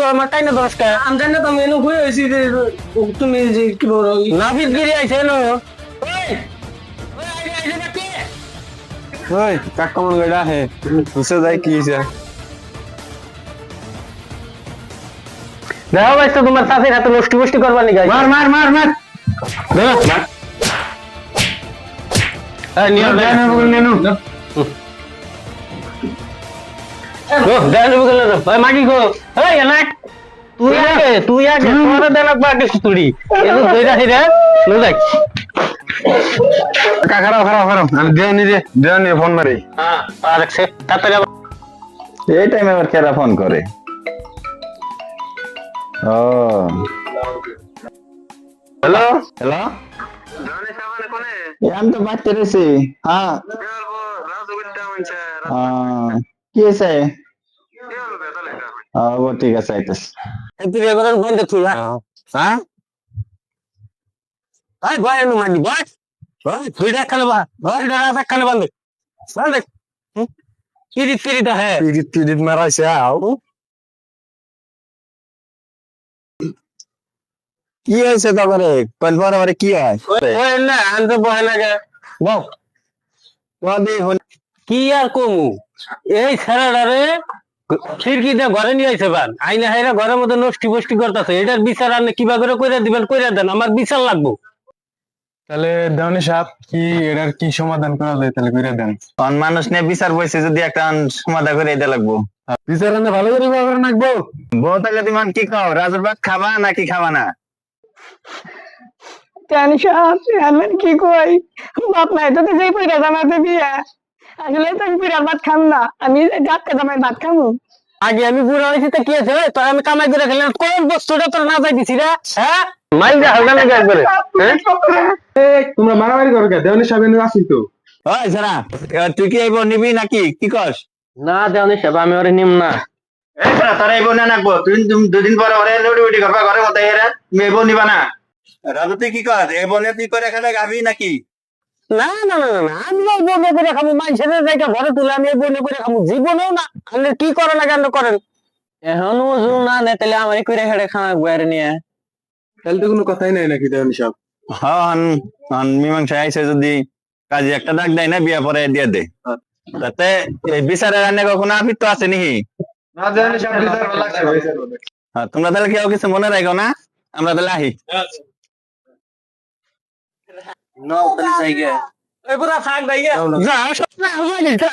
আমার টাইনা দশটা আমি জানি না তুমি এনে হয়ে হয়েছি যে তুমি যে কি বড় নাবিদ গিরি আইছে এনো ওই কাক কমন গড়া হে ঘুষে যায় কি হইছে দেখো ভাই তো তোমার সাথে হাতে নষ্টি বষ্টি করবার নিগাই মার মার মার মার দেখো এই নিয়ে দেন বগল নেনু ও দেন বগল না ভাই মাগি গো এই এনাক তুই আগে তোমার দেনক বাকি সুতুড়ি এনো দইরা হিরা লো যাই কাকা খারাপ খারাপ খারাপ আমি দেওনি ফোন মারি হ্যাঁ আর সে তাড়াতাড়ি এই টাইমে আবার কেরা ফোন করে ও হ্যালো হ্যালো আমি তো বাচ্চা রয়েছি হ্যাঁ কি আছে ও ঠিক আছে আইতেছে তুই এবার বন্ধ তুই হ্যাঁ আই ভাই এনো মানি ভাই ভাই তুই দেখালে বা ভাই দেখালে বন্ধ বন্ধ কিরি দা হ্যাঁ পিরিত মারাইছে আও কি হয়েছে তারপরে কলপার মানে কি হয় ওই না আনন্দ বহে লাগে বল কি আর কমু এই ছেড়াটারে খিড়কি দিয়ে ঘরে নিয়ে আইছে বান আইনা হাইরা ঘরের মধ্যে নষ্টি বষ্টি করতেছে এটার বিচার আপনি কিবা করে কইরা দিবেন কইরা দেন আমার বিচার লাগবো তাহলে দেওনি সাহেব কি এটার কি সমাধান করা যায় তাহলে কইরা দেন কারণ মানুষ নিয়ে বিচার বসে যদি একটা সমাধান করে এটা লাগবো বিচার আনতে ভালো করে ব্যবহার রাখবো বউ তাহলে তুমি কি খাও রাজুর ভাত খাবা নাকি খাবা না জানি সাহেব আমি কি কই বাপ নাই তো যেই পয়সা জামাতে বিয়া আসলে তো আমি পিড়ার ভাত খাম না আমি ডাক্কা জামাই ভাত খামু আগে আমি বুড়া হয়েছি তো কি আছে তোর আমি কামাই করে খেলাম কোন বস্তুটা তোর না যাই দিছি রে হ্যাঁ মাইল যা হালকা নাকি একবারে হ্যাঁ তোমরা মারামারি করো কে দেওনি সাহেব এনে আসিল তো ওই সারা তুই কি আইব নিবি নাকি কি কস না দেওনি সেবা আমি ওরে নিম না এই সারা তারা আইব না নাকবো তুই দুদিন পরে ওরে লুটি উটি করবা ঘরে মতো এরা তুমি আইব নিবা না রাজু তুই কি কস এই বনে তুই করে খেলে গাবি নাকি না না না না আমি ওই বনে করে খাবো মানুষের জায়গা ঘরে তুলে আমি এই বনে করে খাবো জীবনেও না আপনি কি করেন না কেন করেন এখন ওজু না নে তাহলে আমার করে খেড়ে খাওয়া গুয়ারে নিয়ে তাহলে তো কোনো কথাই নাই নাকি দেওনি সাহেব হন হন মীমাংসা আইসে যদি কাজে একটা ডাক দেয় না বিয়া পরে দিয়ে দে তাতে এই বিচারের রান্না কখনো আপিত তো আছে নাকি না দেওনি সাহেব বিচার ভালো লাগছে হ্যাঁ তোমরা তাহলে কেউ কিছু মনে রাখো না আমরা তাহলে আহি নাও তাহলে জায়গা এই পুরা থাক দাইয়া যা সব না হয়ে যা